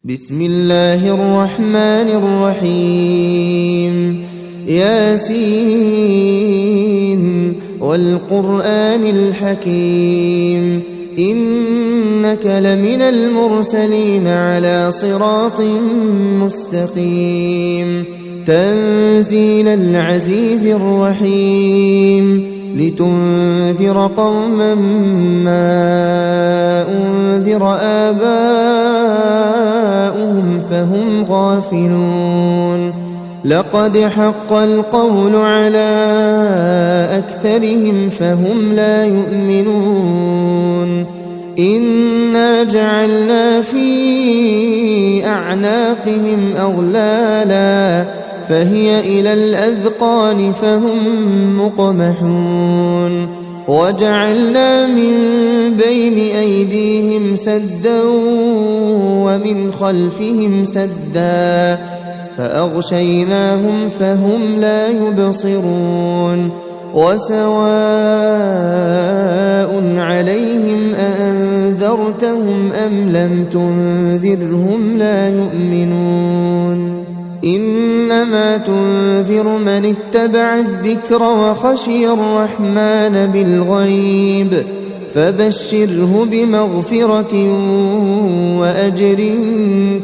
بسم الله الرحمن الرحيم ياسين والقرآن الحكيم إنك لمن المرسلين على صراط مستقيم تنزيل العزيز الرحيم لتنذر قوما ما أنذر آباؤهم فهم غافلون لقد حق القول على أكثرهم فهم لا يؤمنون إنا جعلنا في أعناقهم أغلالا فهي إلى الأذقان فهم مقمحون وجعلنا من بين أيديهم سدا ومن خلفهم سدا فأغشيناهم فهم لا يبصرون وسواء عليهم أأنذرتهم أم لم تنذرهم لا يؤمنون إنما تنذر من اتبع الذكر وخشي الرحمن بالغيب فبشره بمغفرة وأجر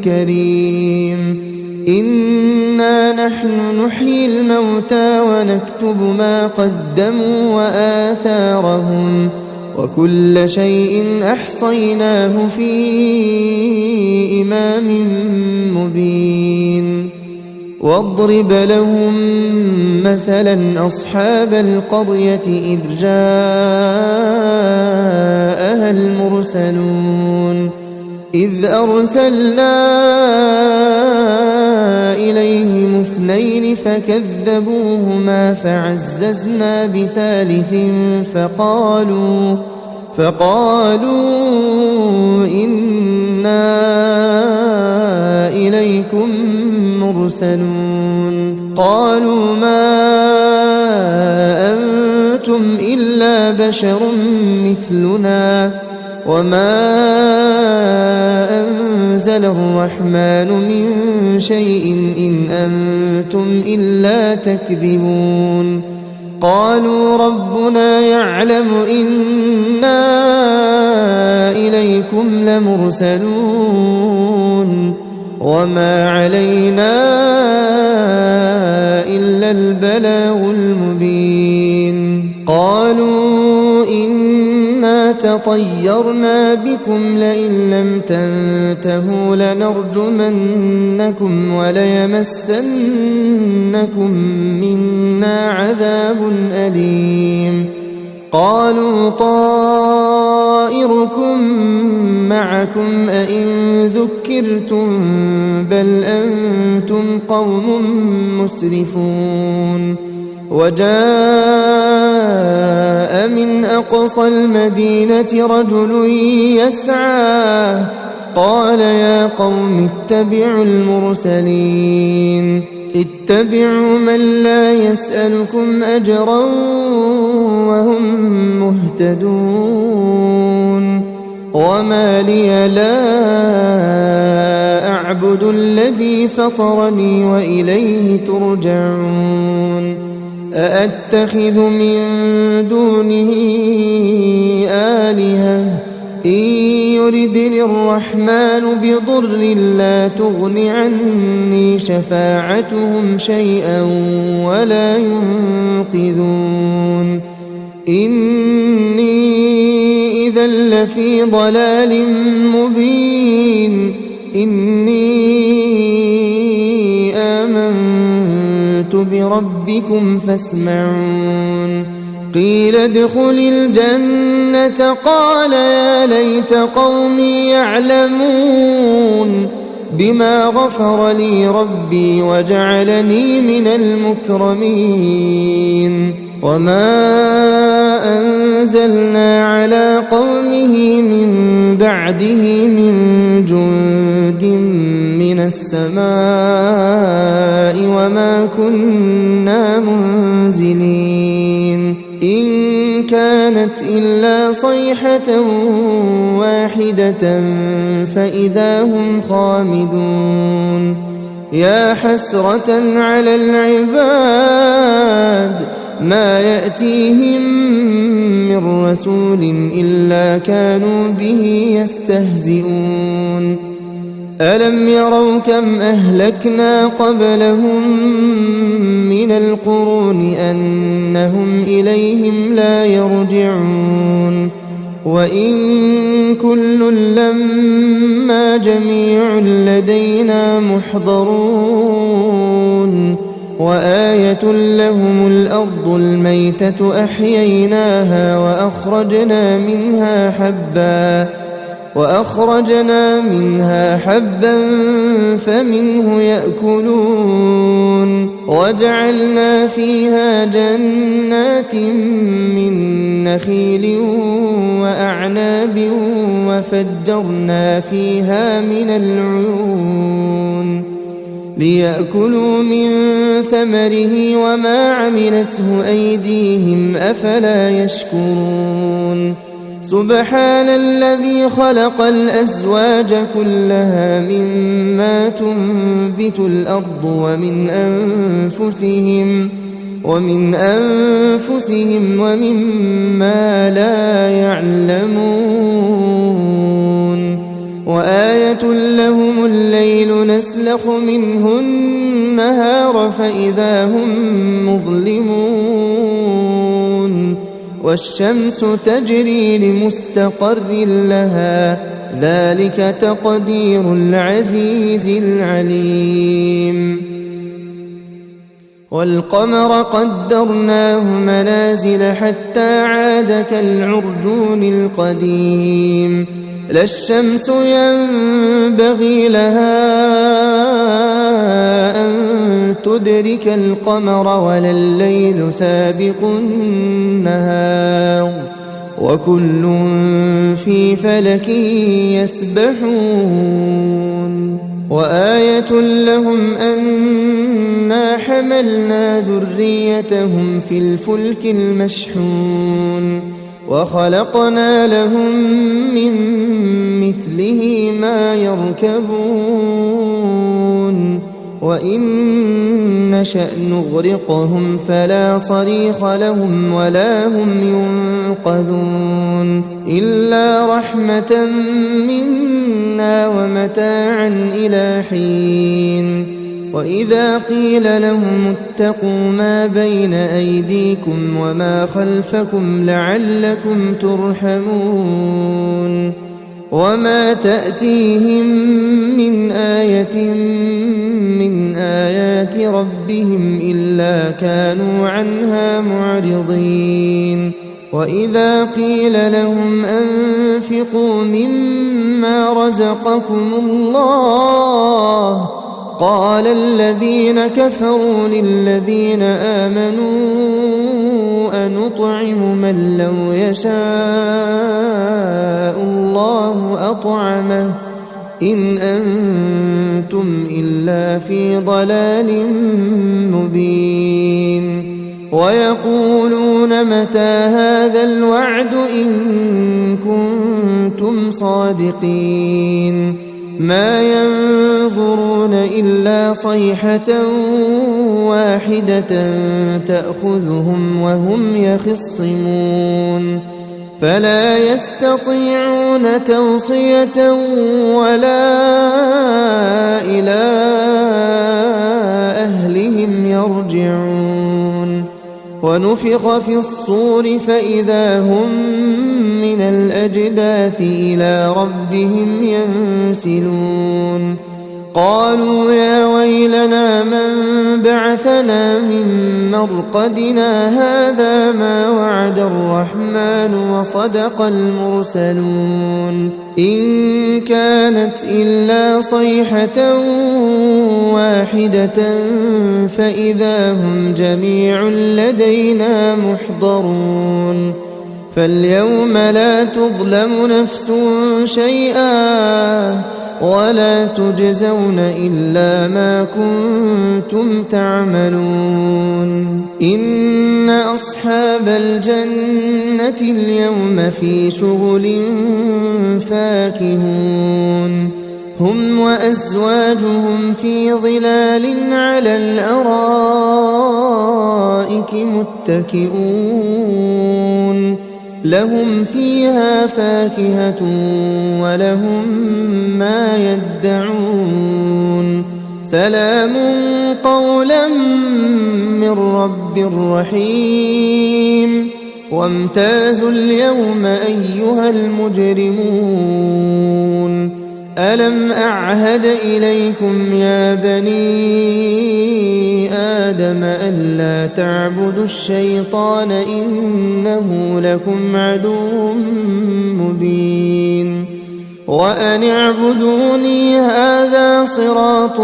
كريم إنا نحن نحيي الموتى ونكتب ما قدموا وآثارهم وكل شيء أحصيناه في إمام مبين واضرب لهم مثلا أصحاب القرية إذ جاءها المرسلون إذ أرسلنا إليهم اثنين فكذبوهما فعززنا بثالث فقالوا إنا إليكم مرسلون قالوا ما أنتم إلا بشر مثلنا وما أنزل الرحمن من شيء إن أنتم إلا تكذبون قالوا ربنا يعلم إنا إليكم لمرسلون وما علينا إلا البلاغ المبين قالوا إنا تطيرنا بكم لئن لم تنتهوا لنرجمنكم وليمسنكم منا عذاب أليم قالوا طائركم معكم أئن ذكرتم بل أنتم قوم مسرفون وجاء من أقصى المدينة رجل يسعى قال يا قوم اتبعوا المرسلين اتبعوا من لا يسألكم أجرا وهم مهتدون وما لي لا أعبد الذي فطرني وإليه ترجعون أأتخذ من دونه آلهة إن يردني الرحمن بضر لا تغن عني شفاعتهم شيئا ولا ينقذون إني إذا لفي ضلال مبين إني آمنت بربكم فاسمعون قيل ادخل الجنة قال يا ليت قومي يعلمون بما غفر لي ربي وجعلني من المكرمين وما أنزلنا على قومه من بعده من جند من السماء وما كنا منزلين إن كان كانت إلا صيحة واحدة فإذا هم خامدون يا حسرة على العباد ما يأتيهم من رسول إلا كانوا به يستهزئون ألم يروا كم أهلكنا قبلهم من القرون أنهم إليهم لا يرجعون وإن كل لما جميع لدينا محضرون وآية لهم الأرض الميتة أحييناها وأخرجنا منها حبا فمنه يأكلون وجعلنا فيها جنات من نخيل وأعناب وفجرنا فيها من العيون ليأكلوا من ثمره وما عملته أيديهم أفلا يشكرون سبحان الذي خلق الأزواج كلها مما تنبت الأرض ومن أنفسهم ومما لا يعلمون وآية لهم الليل نسلخ منه النهار فإذا هم مظلمون والشمس تجري لمستقر لها ذلك تقدير العزيز العليم والقمر قدرناه منازل حتى عاد كالعرجون القديم لا الشمس ينبغي لها أن تدرك القمر ولا الليل سابق النهار وكل في فلك يسبحون وآية لهم أنا حملنا ذريتهم في الفلك المشحون وخلقنا لهم من مثله ما يركبون وإن نشأ نغرقهم فلا صريخ لهم ولا هم ينقذون إلا رحمة منا ومتاعا إلى حين وإذا قيل لهم اتقوا ما بين أيديكم وما خلفكم لعلكم ترحمون وما تأتيهم من آية من آيات ربهم إلا كانوا عنها معرضين وإذا قيل لهم أنفقوا مما رزقكم الله قال الذين كفروا للذين آمنوا أنطعم من لو يشاء الله أطعمه إن أنتم إلا في ضلال مبين ويقولون متى هذا الوعد إن كنتم صادقين ما ينظرون إلا صيحة واحدة تأخذهم وهم يخصمون فلا يستطيعون توصية ولا إلى أهلهم يرجعون ونفخ في الصور فإذا هم من الأجداث إلى ربهم ينسلون قالوا يا ويلنا من بعثنا من مرقدنا هذا ما وعد الرحمن وصدق المرسلون إن كانت إلا صيحة واحدة فإذا هم جميع لدينا محضرون فاليوم لا تظلم نفس شيئا ولا تجزون إلا ما كنتم تعملون إن أصحاب الجنة اليوم في شغل فاكهون هم وأزواجهم في ظلال على الأرائك متكئون لهم فيها فاكهة ولهم ما يدعون سلام قولا من رب رحيم وامتازوا اليوم أيها المجرمون ألم أعهد إليكم يا بني آدم ألا تعبدوا الشيطان إنه لكم عدو مبين وأن اعبدوني هذا صراط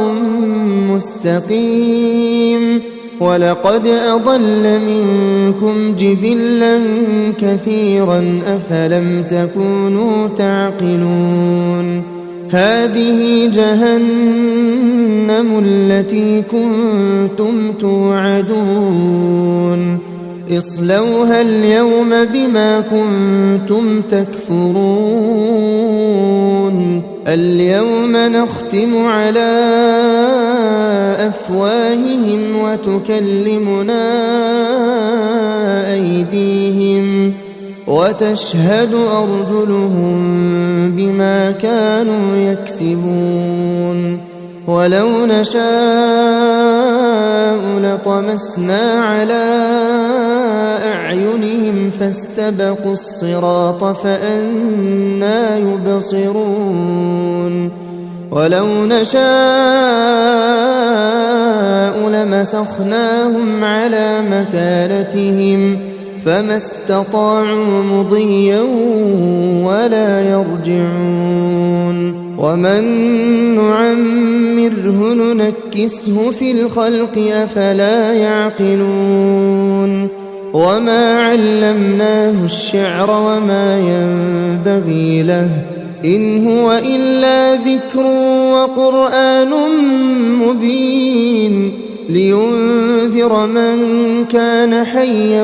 مستقيم ولقد أضل منكم جبلا كثيرا أفلم تكونوا تعقلون هذه جهنم التي كنتم توعدون اصلوها اليوم بما كنتم تكفرون اليوم نختم على أفواههم وتكلمنا أيديهم وتشهد أرجلهم بما كانوا يكسبون ولو نشاء لطمسنا على أعينهم فاستبقوا الصراط فأنى يبصرون ولو نشاء لمسخناهم على مكانتهم فما استطاعوا مضيا ولا يرجعون ومن نعمره ننكسه في الخلق أفلا يعقلون وما علمناه الشعر وما ينبغي له إن هو إلا ذكر وقرآن مبين لينذر من كان حيا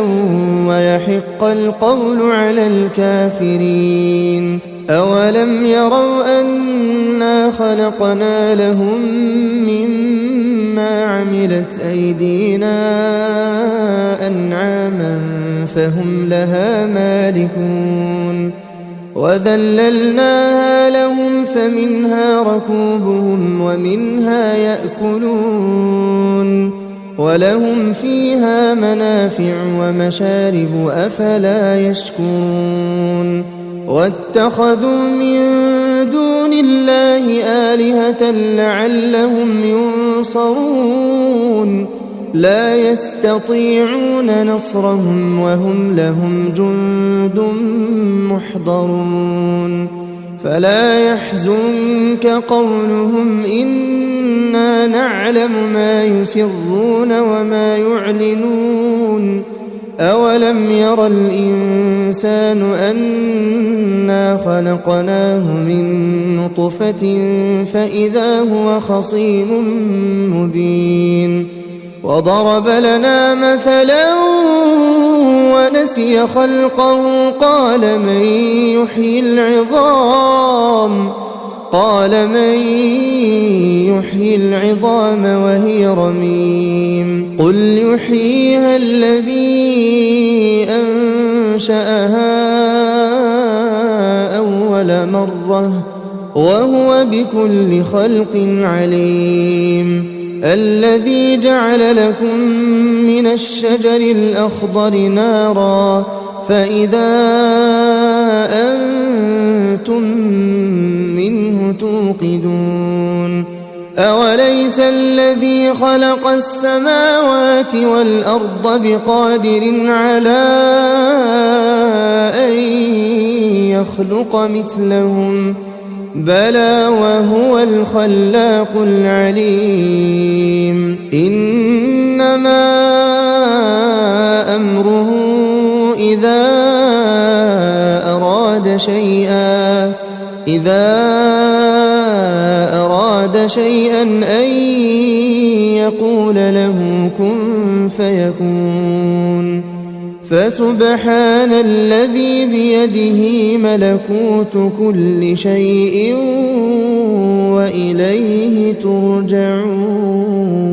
ويحق القول على الكافرين أولم يروا أنا خلقنا لهم مما عملت أيدينا أنعاما فهم لها مالكون وذللناها لهم فمنها ركوبهم ومنها يأكلون ولهم فيها منافع ومشارب أفلا يشكرون واتخذوا من دون الله آلهة لعلهم ينصرون لا يستطيعون نصرهم وهم لهم جند محضرون فلا يحزنك قولهم إنا نعلم ما يسرون وما يعلنون أولم ير الإنسان أنا خلقناه من نطفة فإذا هو خصيم مبين وضرب لنا مثلا ونسي خلقه قال من يحيي العظام وهي رميم قل يحييها الذي أنشأها أول مرة وهو بكل خلق عليم الذي جعل لكم من الشجر الأخضر نارا فإذا أنتم منه توقدون أوليس الذي خلق السماوات والأرض بقادر على أن يخلق مثلهم بلى وهو الخلاق العليم إنما أمره إذا أراد أراد شيئا أن يقول له كن فيكون فسبحان الذي بيده ملكوت كل شيء وإليه ترجعون